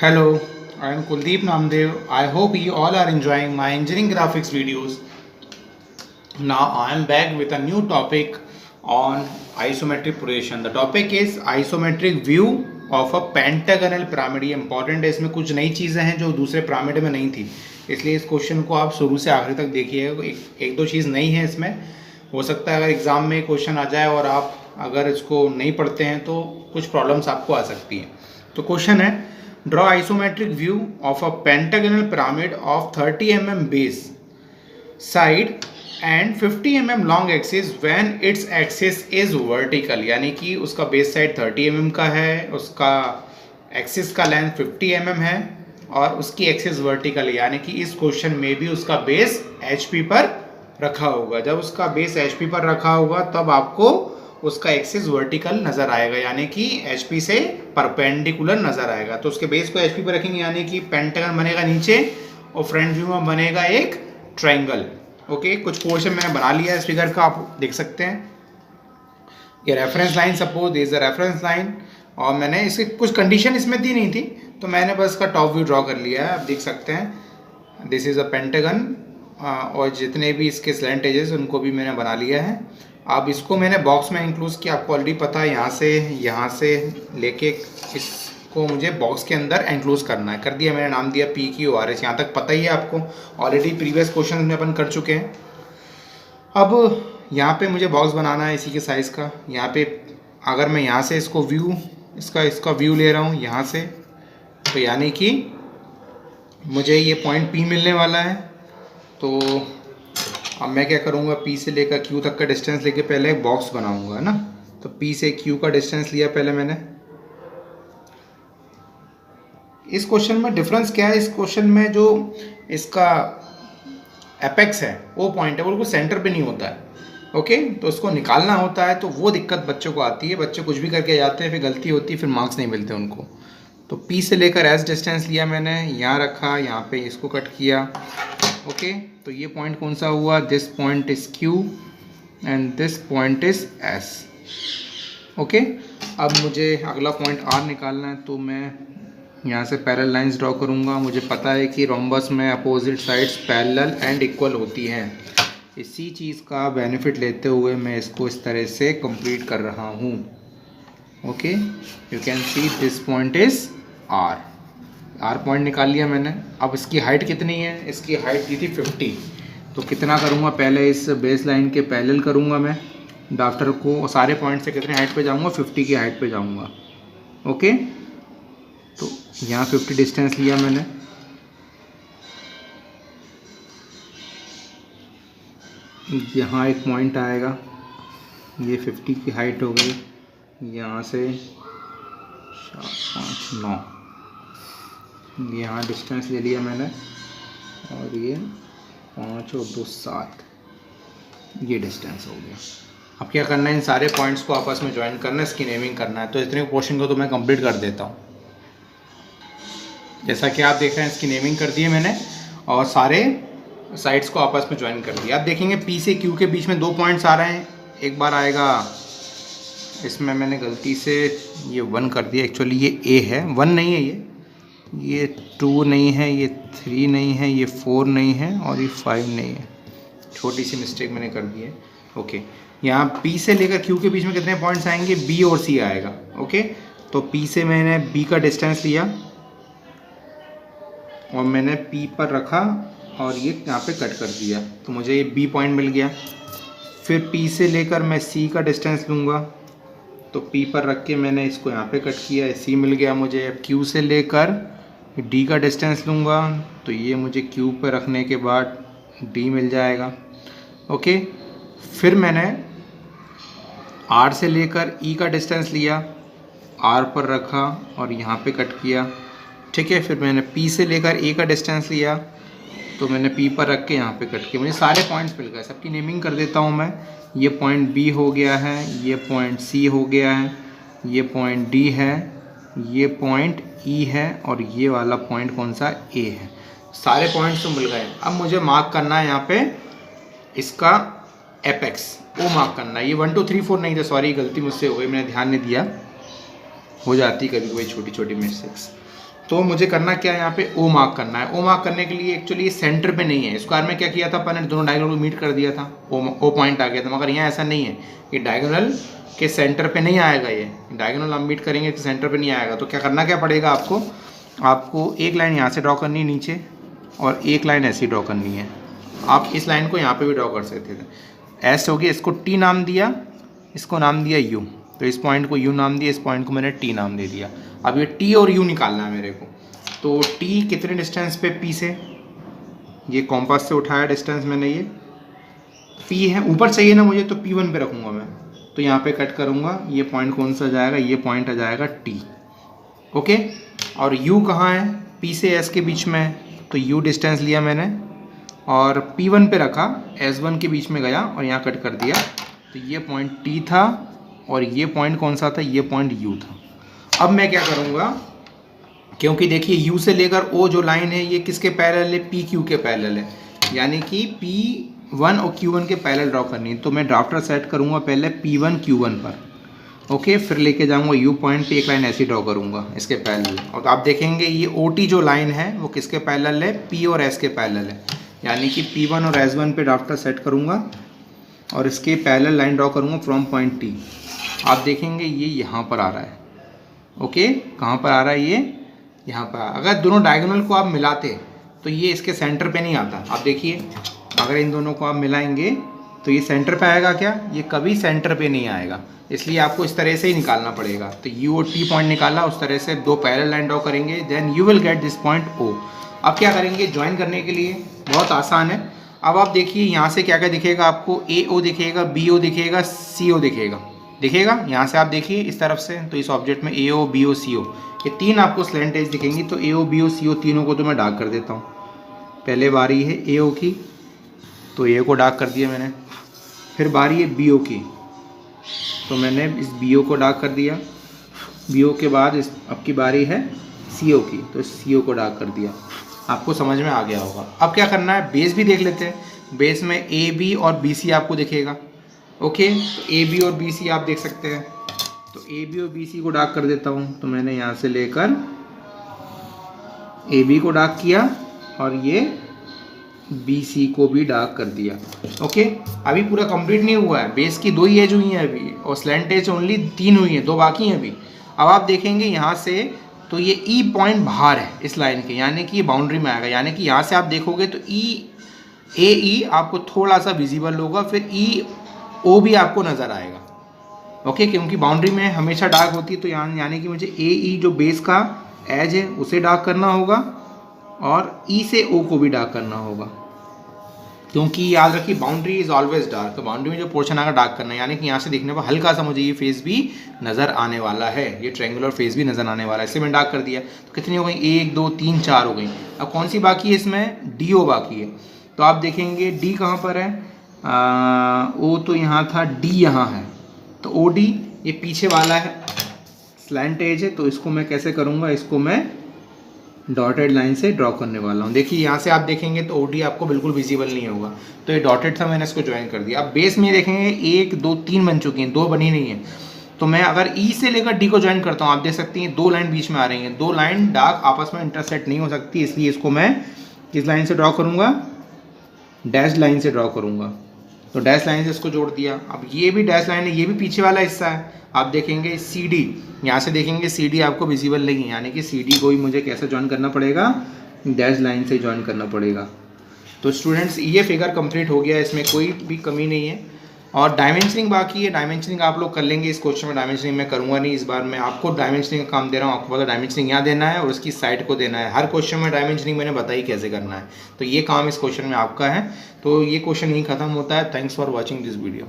Hello, I am Kuldeep Namdev. I hope you all are enjoying my engineering graphics videos. Now I am back with a new topic on isometric projection. The topic is isometric view of a pentagonal pyramid. ये important है, इसमें कुछ नई चीज़ें हैं जो दूसरे pyramid में नहीं थी, इसलिए इस क्वेश्चन को आप शुरू से आखिर तक देखिएगा। एक दो चीज़ नई है इसमें, हो सकता है अगर एग्ज़ाम में क्वेश्चन आ जाए और आप अगर इसको नहीं पढ़ते हैं तो कुछ प्रॉब्लम्स आपको आ सकती हैं। तो क्वेश्चन है, draw isometric view of a pentagonal pyramid of 30 mm base side and 50 mm long axis when its axis is vertical। यानी कि उसका बेस साइड 30 mm का है, उसका एक्सिस का लेंथ 50 mm है और उसकी एक्सिस वर्टिकल है। यानी कि इस क्वेश्चन में भी उसका बेस HP पर रखा होगा। जब उसका बेस HP पर रखा होगा तब आपको उसका एक्सिस वर्टिकल नजर आएगा, यानी कि HP से परपेंडिकुलर नजर आएगा। तो उसके बेस को HP पर रखेंगे यानी कि पेंटागन बनेगा नीचे और फ्रंट व्यू में बनेगा एक ट्रायंगल। ओके, कुछ पोर्शन मैंने बना लिया है इस फिगर का, आप देख सकते हैं। ये reference line, suppose this is the reference line, और मैंने इसकी कुछ कंडीशन इसमें दी नहीं थी तो मैंने बस इसका टॉप व्यू ड्रॉ कर लिया है। आप देख सकते हैं दिस इज अ पेंटागन और जितने भी इसके स्लैंट एजेस उनको भी मैंने बना लिया है। अब इसको मैंने बॉक्स में इंक्लूड किया, आपको ऑलरेडी पता है यहाँ से लेके इसको मुझे बॉक्स के अंदर इंक्लूड करना है। कर दिया मैंने, नाम दिया PQRS। यहाँ तक पता ही है आपको, ऑलरेडी प्रीवियस क्वेश्चन में अपन कर चुके हैं। अब यहाँ पे मुझे बॉक्स बनाना है इसी के साइज़ का। यहाँ पे अगर मैं यहाँ से इसको व्यू इसका व्यू ले रहा हूँ यहाँ से, तो यानी कि मुझे ये पॉइंट P मिलने वाला है। तो अब मैं क्या करूँगा, P से लेकर Q तक का डिस्टेंस लेके पहले एक बॉक्स बनाऊंगा ना। तो P से Q का डिस्टेंस लिया पहले मैंने। इस क्वेश्चन में डिफरेंस क्या है, इस क्वेश्चन में जो इसका एपेक्स है वो पॉइंट है, वो बिल्कुल सेंटर पे नहीं होता है। ओके, तो उसको निकालना होता है, तो वो दिक्कत बच्चों को आती है। बच्चे कुछ भी करके जाते हैं, फिर गलती होती है, फिर मार्क्स नहीं मिलते उनको। तो P से लेकर S डिस्टेंस लिया मैंने, यहाँ रखा, यहाँ पे इसको कट किया। ओके, तो ये पॉइंट कौन सा हुआ, this point is Q and this point is S। Okay, अब मुझे अगला पॉइंट R निकालना है, तो मैं यहाँ से पैरेलल लाइंस ड्रॉ करूँगा। मुझे पता है कि रोम्बस में opposite sides parallel and equal होती हैं। इसी चीज़ का बेनिफिट लेते हुए मैं इसको इस तरह से कंप्लीट कर रहा हूँ। Okay, you can see this point is R point निकाल लिया मैंने। अब इसकी हाइट कितनी है, इसकी हाइट दी थी 50। तो कितना करूँगा, पहले इस बेस लाइन के पैरेलल करूँगा मैं ड्राफ्टर को, और सारे पॉइंट से कितने हाइट पे जाऊँगा, 50 की हाइट पे जाऊँगा। ओके, तो यहाँ 50 डिस्टेंस लिया मैंने। यहाँ एक पॉइंट आएगा, ये 50 की हाइट हो गई, यहाँ से 4 5 9 यहाँ डिस्टेंस ले लिया मैंने, और ये 5 और 2 7 ये डिस्टेंस हो गया। अब क्या करना है, इन सारे पॉइंट्स को आपस में ज्वाइन करना है, इसकी नेमिंग करना है। तो इतने पोर्शन को तो मैं कंप्लीट कर देता हूँ। जैसा कि आप देख रहे हैं, इसकी नेमिंग कर दी है मैंने और सारे साइड्स को आपस में ज्वाइन कर दिया। आप देखेंगे P से Q के बीच में 2 पॉइंट्स आ रहे हैं। एक बार आएगा, इसमें मैंने गलती से ये 1 कर दिया, एक्चुअली ये A है, 1 नहीं है, ये 2 नहीं है, ये 3 नहीं है, ये 4 नहीं है और ये 5 नहीं है। छोटी सी मिस्टेक मैंने कर दी है। ओके, यहाँ P से लेकर Q के बीच में कितने पॉइंट्स आएंगे, B और C आएगा। ओके, तो P से मैंने B का डिस्टेंस लिया और मैंने P पर रखा और ये यहाँ पे कट कर दिया, तो मुझे ये B पॉइंट मिल गया। फिर P से लेकर मैं C का डिस्टेंस लूँगा, तो P पर रख के मैंने इसको यहाँ पे कट किया, C मिल गया मुझे। अब Q से लेकर D का डिस्टेंस लूँगा, तो ये मुझे Q पर रखने के बाद D मिल जाएगा। ओके, फिर मैंने R से लेकर E का डिस्टेंस लिया, R पर रखा और यहाँ पे कट किया। ठीक है, फिर मैंने P से लेकर A का डिस्टेंस लिया, तो मैंने P पर रख के यहाँ पे कट किया। मुझे सारे पॉइंट्स मिल गए, सबकी नेमिंग कर देता हूँ मैं। ये पॉइंट B हो गया है, ये पॉइंट C हो गया है, ये पॉइंट D है, ये पॉइंट E है और ये वाला पॉइंट कौन सा, A है। सारे पॉइंट्स तो मिल गए। अब मुझे मार्क करना है यहाँ पे इसका एपेक्स, वो मार्क करना है। ये 1 2 3 4 नहीं था, सॉरी गलती मुझसे हो गई, मैंने ध्यान नहीं दिया, हो जाती कभी कोई छोटी छोटी मिस्टेक्स। तो मुझे करना क्या है, यहाँ पे ओ मार्क करना है। ओ मार्क करने के लिए एक्चुअली ये सेंटर पे नहीं है। स्क्वायर में क्या किया था, अपन ने दोनों डायगोनल को मीट कर दिया था, ओ पॉइंट आ गया था। मगर यहाँ ऐसा नहीं है, ये डायगोनल के सेंटर पे नहीं आएगा। ये डायगोनल हम मीट करेंगे तो सेंटर पे नहीं आएगा। तो क्या करना क्या पड़ेगा आपको एक लाइन यहाँ से ड्रॉ करनी है नीचे, और एक लाइन ऐसी ड्रॉ करनी है। आप इस लाइन को यहाँ पे भी ड्रॉ कर सकते थे। एस हो गया, इसको टी नाम दिया, इसको नाम दिया यू। तो इस पॉइंट को यू नाम दिया, इस पॉइंट को मैंने टी नाम दे दिया। अब ये टी और यू निकालना है मेरे को। तो टी कितने डिस्टेंस पे पी से, ये कॉम्पास से उठाया डिस्टेंस मैंने, ये पी है, ऊपर चाहिए ना मुझे, तो P1 पे रखूँगा मैं। तो यहाँ पे कट करूँगा, ये पॉइंट कौन सा जाएगा, ये पॉइंट आ जाएगा टी। ओके, और यू कहाँ है, पी से एस के बीच में है। तो यू डिस्टेंस लिया मैंने और P1 पे रखा, S1 के बीच में गया और यहाँ कट कर दिया। तो ये पॉइंट टी था और ये पॉइंट कौन सा था, ये पॉइंट यू था। अब मैं क्या करूँगा, क्योंकि देखिए यू से लेकर ओ जो लाइन है ये किसके पैरेलल है, पी क्यू के पैरेलल है, यानी कि P1 और Q1 के पैरेलल ड्रॉ करनी है। तो मैं ड्राफ्टर सेट करूँगा पहले P1 Q1 पर। ओके, फिर लेके जाऊँगा यू पॉइंट पे, एक लाइन ऐसी ड्रॉ करूँगा इसके पैरेलल। और तो आप देखेंगे ये OT जो लाइन है वो किसके पैरेलल है, P और S के पैरेलल है, यानी कि P1 और S1 पे ड्राफ्टर सेट करूँगा और इसके पैरेलल लाइन ड्रॉ करूँगा फ्रॉम पॉइंट T। आप देखेंगे ये यहाँ पर आ रहा है। ओके, कहाँ पर आ रहा है, ये यहाँ पर। अगर दोनों डायगोनल को आप मिलाते तो ये इसके सेंटर पे नहीं आता। आप देखिए, अगर इन दोनों को आप मिलाएंगे तो ये सेंटर पे आएगा क्या, ये कभी सेंटर पे नहीं आएगा। इसलिए आपको इस तरह से ही निकालना पड़ेगा। तो यू और टी पॉइंट निकाला, उस तरह से दो पैरेलल लाइन ड्रॉ करेंगे, then you will get this point O. अब क्या करेंगे, ज्वाइन करने के लिए बहुत आसान है। अब आप देखिए यहाँ से क्या क्या दिखेगा आपको, ए ओ दिखेगा, बी ओ दिखेगा, सी ओ दिखेगा, यहाँ से आप देखिए इस तरफ से। तो इस ऑब्जेक्ट में ए ओ बी ओ सी ओ, ये तीन आपको स्लैंट एज दिखेंगी। तो ए ओ बी ओ सी ओ तीनों को तो मैं डार्क कर देता हूँ। पहले बारी है ए ओ की, तो ए को डार्क कर दिया मैंने। फिर बारी है बी ओ की, तो मैंने इस बी ओ को डार्क कर दिया। बी ओ के बाद इस अब की बारी है सी ओ की, तो सी ओ को डार्क कर दिया। आपको समझ में आ गया होगा। अब क्या करना है, बेस भी देख लेते हैं। बेस में ए बी और बी सी आपको दिखेगा। ओके, तो ए बी और बी सी आप देख सकते हैं। तो ए बी और बी सी को डार्क कर देता हूँ। तो मैंने यहाँ से लेकर ए बी को डार्क किया और ये बी सी को भी डार्क कर दिया। ओके, अभी पूरा कंप्लीट नहीं हुआ है। बेस की 2 ही एज हुई हैं अभी, और स्लैंट एज ओनली 3 हुई हैं, 2 बाकी हैं अभी। अब आप देखेंगे यहाँ से, तो ये ई पॉइंट बाहर है इस लाइन के, यानी कि ये बाउंड्री में आएगा। यानी कि यहाँ से आप देखोगे तो ई आपको थोड़ा सा विजिबल होगा, फिर ई ओ भी आपको नज़र आएगा। ओके, क्योंकि बाउंड्री में हमेशा डार्क होती है। तो यानी कि मुझे ए ई जो बेस का एज है उसे डार्क करना होगा, और ई से ओ को भी डार्क करना होगा, क्योंकि याद रखिए बाउंड्री इज ऑलवेज डार्क। तो बाउंड्री में जो पोर्शन आएगा डार्क करना है, यानी कि यहाँ से देखने पर हल्का सा मुझे ये फेस भी नज़र आने वाला है, ये ट्रायंगुलर फेस भी नज़र आने वाला है। इसलिए मैंने डार्क कर दिया। तो कितनी हो गई, 1 2 3 4 हो गई। अब कौन सी बाकी है इसमें, डी ओ बाकी है। तो आप देखेंगे डी कहाँ पर है, ओ तो यहाँ था, डी यहाँ है। तो ओ डी ये पीछे वाला है, स्लैंट एज है। तो इसको मैं कैसे करूँगा, इसको मैं डॉटेड लाइन से ड्रॉ करने वाला हूँ। देखिए यहाँ से आप देखेंगे तो ओडी आपको बिल्कुल विजिबल नहीं होगा। तो ये डॉटेड था, मैंने इसको ज्वाइन कर दिया। अब बेस में देखेंगे 1 2 3 बन चुकी हैं, 2 बनी नहीं है। तो मैं अगर ई से लेकर डी को ज्वाइन करता हूँ, आप देख सकते हैं 2 लाइन बीच में आ रही हैं। 2 लाइन डार्क आपस में इंटरसेक्ट नहीं हो सकती, इसलिए इसको मैं किस लाइन से ड्रॉ करूँगा, डैश लाइन से ड्रॉ करूँगा। तो डैश लाइन से इसको जोड़ दिया। अब ये भी डैश लाइन है, ये भी पीछे वाला हिस्सा है। आप देखेंगे सी डी, यहाँ से देखेंगे सी डी आपको विजिबल नहीं है, यानी कि सी डी को ही मुझे कैसे ज्वाइन करना पड़ेगा, डैश लाइन से ज्वाइन करना पड़ेगा। तो स्टूडेंट्स ये फिगर कंप्लीट हो गया, इसमें कोई भी कमी नहीं है। और डायमेंशनिंग बाकी है, डायमेंशनिंग आप लोग कर लेंगे इस क्वेश्चन में। डायमेंशनिंग मैं करूँगा नहीं इस बार, मैं आपको डायमेंशनिंग का काम दे रहा हूँ। आपको पता डायमेंशनिंग यहाँ देना है और उसकी साइड को देना है। हर क्वेश्चन में डायमेंशनिंग मैंने बताई कैसे करना है। तो ये काम इस क्वेश्चन में आपका है। तो ये क्वेश्चन यहीं खत्म होता है। Thanks for watching this video.